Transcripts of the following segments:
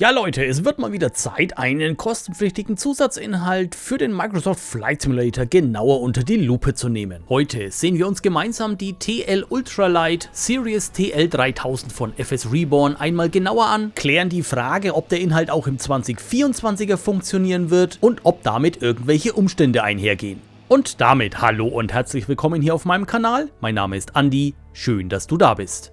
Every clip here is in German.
Ja Leute, es wird mal wieder Zeit, einen kostenpflichtigen Zusatzinhalt für den Microsoft Flight Simulator genauer unter die Lupe zu nehmen. Heute sehen wir uns gemeinsam die TL Ultralight Series TL3000 von FS Reborn einmal genauer an, klären die Frage, ob der Inhalt auch im 2024er funktionieren wird und ob damit irgendwelche Umstände einhergehen. Und damit hallo und herzlich willkommen hier auf meinem Kanal. Mein Name ist Andi, schön, dass du da bist.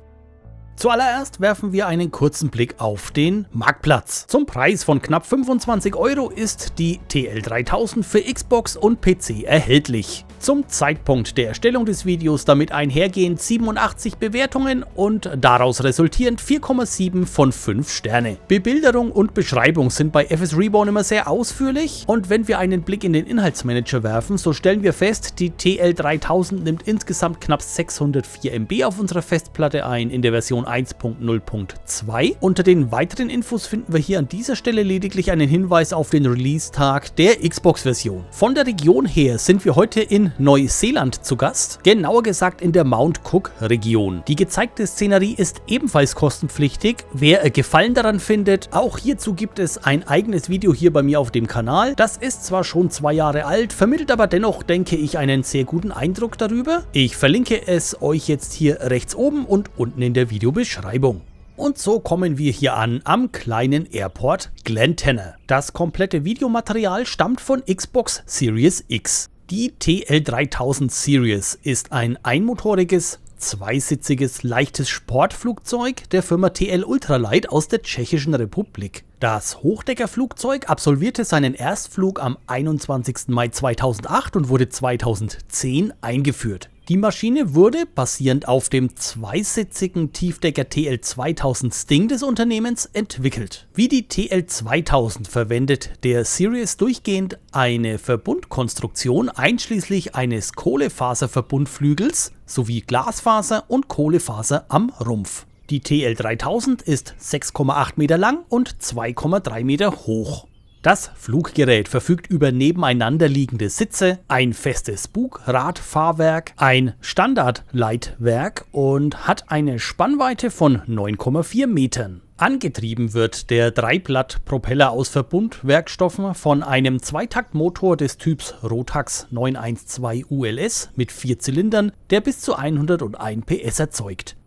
Zuallererst werfen wir einen kurzen Blick auf den Marktplatz. Zum Preis von knapp 25 € ist die TL3000 für Xbox und PC erhältlich. Zum Zeitpunkt der Erstellung des Videos damit einhergehend 87 Bewertungen und daraus resultierend 4,7 von 5 Sterne. Bebilderung und Beschreibung sind bei FS Reborn immer sehr ausführlich und wenn wir einen Blick in den Inhaltsmanager werfen, so stellen wir fest, die TL3000 nimmt insgesamt knapp 604 MB auf unserer Festplatte ein in der Version 1.0.2. Unter den weiteren Infos finden wir hier an dieser Stelle lediglich einen Hinweis auf den Release-Tag der Xbox-Version. Von der Region her sind wir heute in Neuseeland zu Gast, genauer gesagt in der Mount Cook-Region. Die gezeigte Szenerie ist ebenfalls kostenpflichtig. Wer Gefallen daran findet, auch hierzu gibt es ein eigenes Video hier bei mir auf dem Kanal. Das ist zwar schon 2 Jahre alt, vermittelt aber dennoch, denke ich, einen sehr guten Eindruck darüber. Ich verlinke es euch jetzt hier rechts oben und unten in der Videobeschreibung. Und so kommen wir hier an am kleinen Airport Glentana. Das komplette Videomaterial stammt von Xbox Series X. Die TL3000 Series ist ein einmotoriges, zweisitziges, leichtes Sportflugzeug der Firma TL Ultralight aus der Tschechischen Republik. Das Hochdeckerflugzeug absolvierte seinen Erstflug am 21. Mai 2008 und wurde 2010 eingeführt. Die Maschine wurde, basierend auf dem zweisitzigen Tiefdecker TL2000 Sting des Unternehmens, entwickelt. Wie die TL2000 verwendet der Series durchgehend eine Verbundkonstruktion einschließlich eines Kohlefaserverbundflügels sowie Glasfaser und Kohlefaser am Rumpf. Die TL3000 ist 6,8 Meter lang und 2,3 Meter hoch. Das Fluggerät verfügt über nebeneinander liegende Sitze, ein festes Bugradfahrwerk, ein Standardleitwerk und hat eine Spannweite von 9,4 Metern. Angetrieben wird der Dreiblatt-Propeller aus Verbundwerkstoffen von einem Zweitaktmotor des Typs Rotax 912 ULS mit 4 Zylindern, der bis zu 101 PS erzeugt.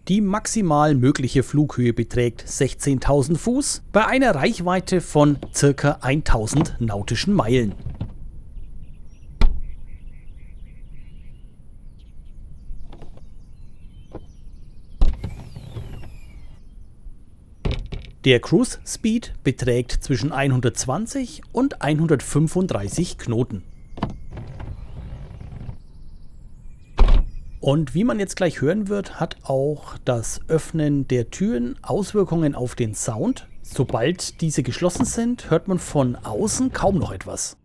Die maximal mögliche Flughöhe beträgt 16.000 Fuß bei einer Reichweite von ca. 1000 nautischen Meilen. Der Cruise Speed beträgt zwischen 120 und 135 Knoten. Und wie man jetzt gleich hören wird, hat auch das Öffnen der Türen Auswirkungen auf den Sound. Sobald diese geschlossen sind, hört man von außen kaum noch etwas.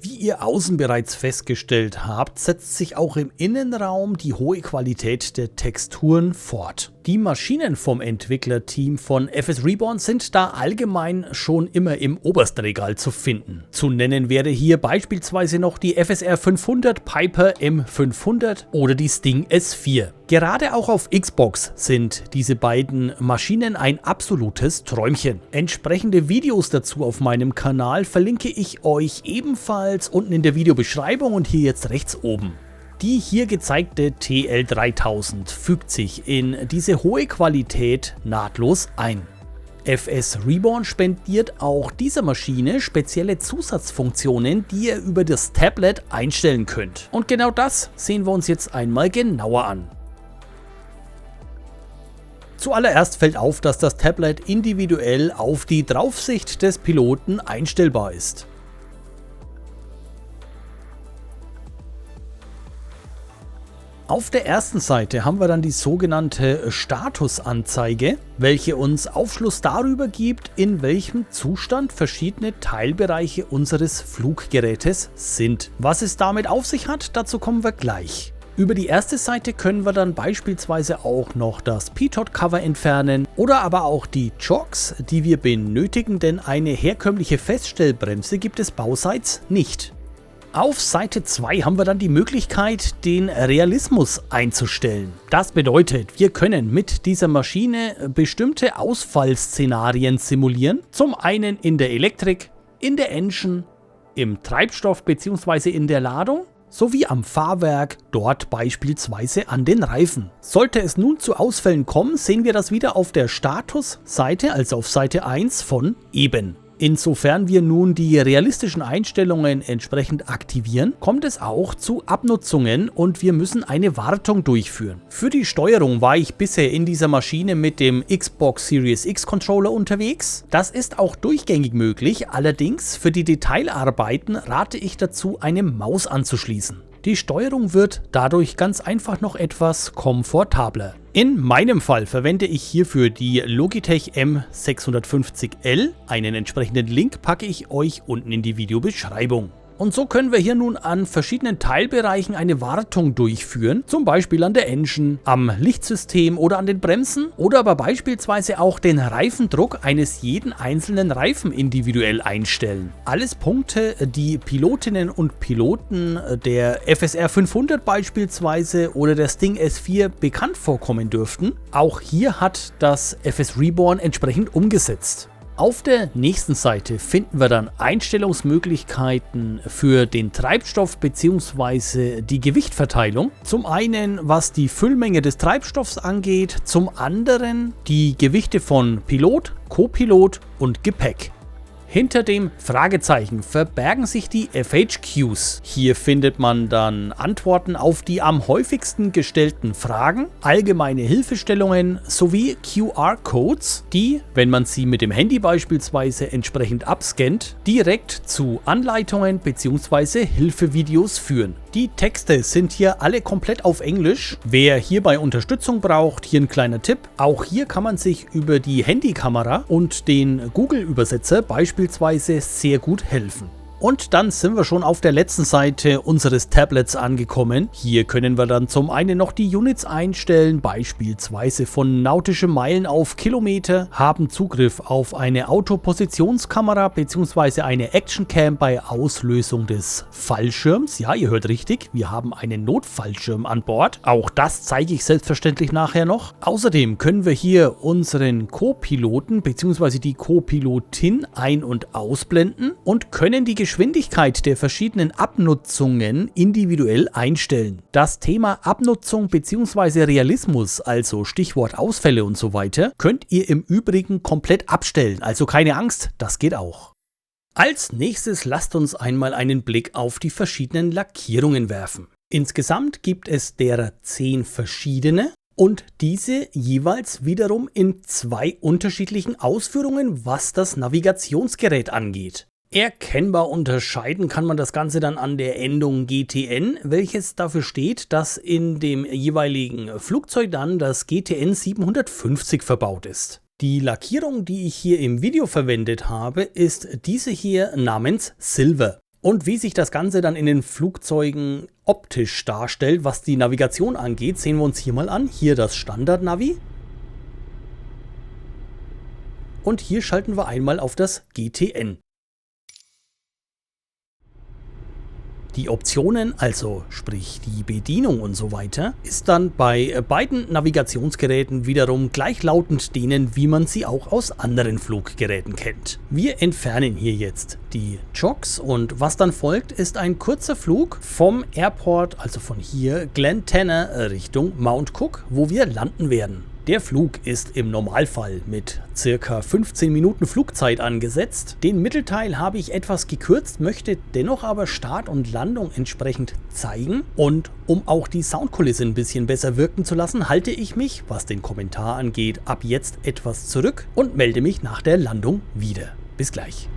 Wie ihr außen bereits festgestellt habt, setzt sich auch im Innenraum die hohe Qualität der Texturen fort. Die Maschinen vom Entwicklerteam von FS Reborn sind da allgemein schon immer im obersten Regal zu finden. Zu nennen wäre hier beispielsweise noch die FSR 500 Piper M500 oder die Sting S4. Gerade auch auf Xbox sind diese beiden Maschinen ein absolutes Träumchen. Entsprechende Videos dazu auf meinem Kanal verlinke ich euch ebenfalls unten in der Videobeschreibung und hier jetzt rechts oben. Die hier gezeigte TL3000 fügt sich in diese hohe Qualität nahtlos ein. FS Reborn spendiert auch dieser Maschine spezielle Zusatzfunktionen, die ihr über das Tablet einstellen könnt. Und genau das sehen wir uns jetzt einmal genauer an. Zuallererst fällt auf, dass das Tablet individuell auf die Draufsicht des Piloten einstellbar ist. Auf der ersten Seite haben wir dann die sogenannte Statusanzeige, welche uns Aufschluss darüber gibt, in welchem Zustand verschiedene Teilbereiche unseres Fluggerätes sind. Was es damit auf sich hat, dazu kommen wir gleich. Über die erste Seite können wir dann beispielsweise auch noch das Pitot-Cover entfernen oder aber auch die Chocks, die wir benötigen, denn eine herkömmliche Feststellbremse gibt es bauseits nicht. Auf Seite 2 haben wir dann die Möglichkeit, den Realismus einzustellen. Das bedeutet, wir können mit dieser Maschine bestimmte Ausfallszenarien simulieren. Zum einen in der Elektrik, in der Engine, im Treibstoff bzw. in der Ladung, sowie am Fahrwerk, dort beispielsweise an den Reifen. Sollte es nun zu Ausfällen kommen, sehen wir das wieder auf der Statusseite, also auf Seite 1 von eben. Insofern wir nun die realistischen Einstellungen entsprechend aktivieren, kommt es auch zu Abnutzungen und wir müssen eine Wartung durchführen. Für die Steuerung war ich bisher in dieser Maschine mit dem Xbox Series X Controller unterwegs. Das ist auch durchgängig möglich, allerdings für die Detailarbeiten rate ich dazu, eine Maus anzuschließen. Die Steuerung wird dadurch ganz einfach noch etwas komfortabler. In meinem Fall verwende ich hierfür die Logitech M650L. Einen entsprechenden Link packe ich euch unten in die Videobeschreibung. Und so können wir hier nun an verschiedenen Teilbereichen eine Wartung durchführen, zum Beispiel an der Engine, am Lichtsystem oder an den Bremsen oder aber beispielsweise auch den Reifendruck eines jeden einzelnen Reifen individuell einstellen. Alles Punkte, die Pilotinnen und Piloten der FSR 500 beispielsweise oder der Sting S4 bekannt vorkommen dürften. Auch hier hat das FS Reborn entsprechend umgesetzt. Auf der nächsten Seite finden wir dann Einstellungsmöglichkeiten für den Treibstoff bzw. die Gewichtverteilung. Zum einen, was die Füllmenge des Treibstoffs angeht, zum anderen die Gewichte von Pilot, Copilot und Gepäck. Hinter dem Fragezeichen verbergen sich die FAQs. Hier findet man dann Antworten auf die am häufigsten gestellten Fragen, allgemeine Hilfestellungen sowie QR-Codes, die, wenn man sie mit dem Handy beispielsweise entsprechend abscannt, direkt zu Anleitungen bzw. Hilfevideos führen. Die Texte sind hier alle komplett auf Englisch. Wer hierbei Unterstützung braucht, hier ein kleiner Tipp. Auch hier kann man sich über die Handykamera und den Google-Übersetzer beispielsweise sehr gut helfen. Und dann sind wir schon auf der letzten Seite unseres Tablets angekommen. Hier können wir dann zum einen noch die Units einstellen, beispielsweise von nautische Meilen auf Kilometer, haben Zugriff auf eine Autopositionskamera bzw. eine Actioncam bei Auslösung des Fallschirms. Ja, ihr hört richtig, wir haben einen Notfallschirm an Bord. Auch das zeige ich selbstverständlich nachher noch. Außerdem können wir hier unseren Co-Piloten bzw. die Co-Pilotin ein- und ausblenden und können die Geschwindigkeit der verschiedenen Abnutzungen individuell einstellen. Das Thema Abnutzung bzw. Realismus, also Stichwort Ausfälle und so weiter, könnt ihr im Übrigen komplett abstellen, also keine Angst, das geht auch. Als nächstes lasst uns einmal einen Blick auf die verschiedenen Lackierungen werfen. Insgesamt gibt es derer 10 verschiedene. Und diese jeweils wiederum in 2 unterschiedlichen Ausführungen, was das Navigationsgerät angeht. Erkennbar unterscheiden kann man das Ganze dann an der Endung GTN, welches dafür steht, dass in dem jeweiligen Flugzeug dann das GTN 750 verbaut ist. Die Lackierung, die ich hier im Video verwendet habe, ist diese hier namens Silver. Und wie sich das Ganze dann in den Flugzeugen optisch darstellt, was die Navigation angeht, sehen wir uns hier mal an. Hier das Standard-Navi. Und hier schalten wir einmal auf das GTN. Die Optionen, also sprich die Bedienung und so weiter, ist dann bei beiden Navigationsgeräten wiederum gleichlautend denen, wie man sie auch aus anderen Fluggeräten kennt. Wir entfernen hier jetzt die Jocks und was dann folgt, ist ein kurzer Flug vom Airport, also von hier Glen Tanner Richtung Mount Cook, wo wir landen werden. Der Flug ist im Normalfall mit circa 15 Minuten Flugzeit angesetzt. Den Mittelteil habe ich etwas gekürzt, möchte dennoch aber Start und Landung entsprechend zeigen. Und um auch die Soundkulisse ein bisschen besser wirken zu lassen, halte ich mich, was den Kommentar angeht, ab jetzt etwas zurück und melde mich nach der Landung wieder. Bis gleich.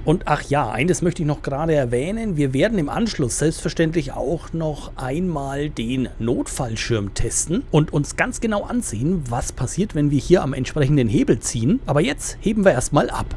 Und ach ja, eines möchte ich noch gerade erwähnen. Wir werden im Anschluss selbstverständlich auch noch einmal den Notfallschirm testen und uns ganz genau ansehen, was passiert, wenn wir hier am entsprechenden Hebel ziehen. Aber jetzt heben wir erstmal ab.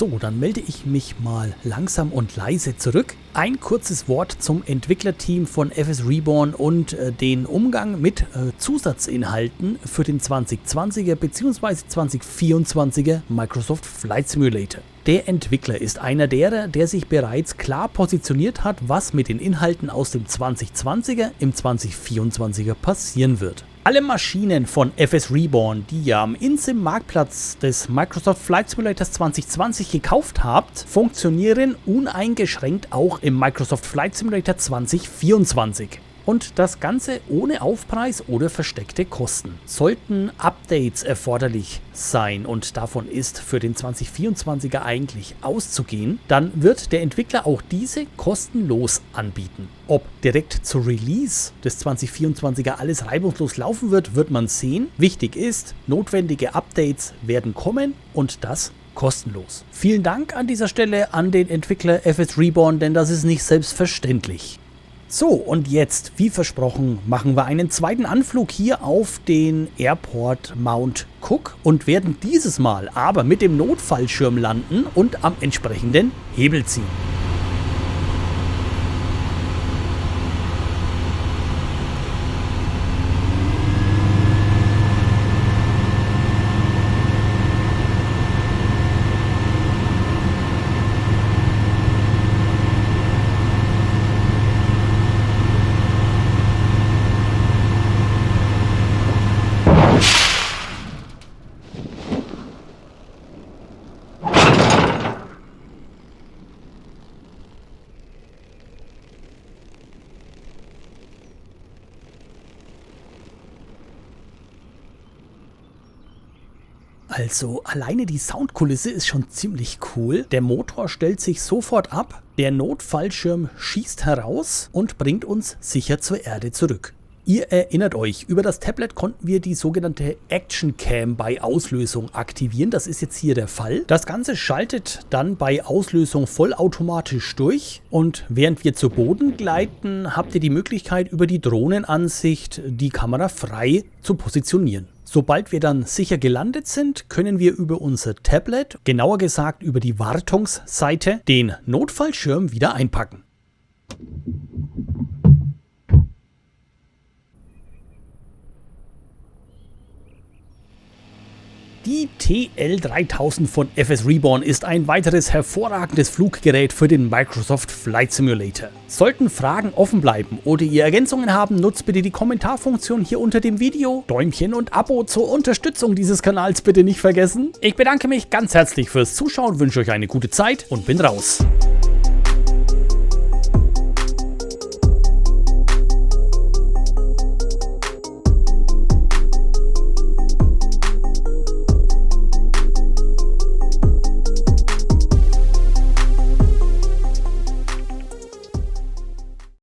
So, dann melde ich mich mal langsam und leise zurück. Ein kurzes Wort zum Entwicklerteam von FS Reborn und den Umgang mit Zusatzinhalten für den 2020er bzw. 2024er Microsoft Flight Simulator. Der Entwickler ist einer derer, der sich bereits klar positioniert hat, was mit den Inhalten aus dem 2020er im 2024er passieren wird. Alle Maschinen von FS Reborn, die ihr am InSim-Marktplatz des Microsoft Flight Simulators 2020 gekauft habt, funktionieren uneingeschränkt auch im Microsoft Flight Simulator 2024. Und das Ganze ohne Aufpreis oder versteckte Kosten. Sollten Updates erforderlich sein, und davon ist für den 2024er eigentlich auszugehen, dann wird der Entwickler auch diese kostenlos anbieten. Ob direkt zur Release des 2024er alles reibungslos laufen wird, wird man sehen. Wichtig ist, notwendige Updates werden kommen und das kostenlos. Vielen Dank an dieser Stelle an den Entwickler FS Reborn, denn das ist nicht selbstverständlich. So, und jetzt, wie versprochen, machen wir einen zweiten Anflug hier auf den Airport Mount Cook und werden dieses Mal aber mit dem Notfallschirm landen und am entsprechenden Hebel ziehen. Also alleine die Soundkulisse ist schon ziemlich cool. Der Motor stellt sich sofort ab, der Notfallschirm schießt heraus und bringt uns sicher zur Erde zurück. Ihr erinnert euch, über das Tablet konnten wir die sogenannte Action Cam bei Auslösung aktivieren. Das ist jetzt hier der Fall. Das Ganze schaltet dann bei Auslösung vollautomatisch durch. Und während wir zu Boden gleiten, habt ihr die Möglichkeit, über die Drohnenansicht die Kamera frei zu positionieren. Sobald wir dann sicher gelandet sind, können wir über unser Tablet, genauer gesagt über die Wartungsseite, den Notfallschirm wieder einpacken. Die TL3000 von FS Reborn ist ein weiteres hervorragendes Fluggerät für den Microsoft Flight Simulator. Sollten Fragen offen bleiben oder ihr Ergänzungen haben, nutzt bitte die Kommentarfunktion hier unter dem Video. Däumchen und Abo zur Unterstützung dieses Kanals bitte nicht vergessen. Ich bedanke mich ganz herzlich fürs Zuschauen, wünsche euch eine gute Zeit und bin raus.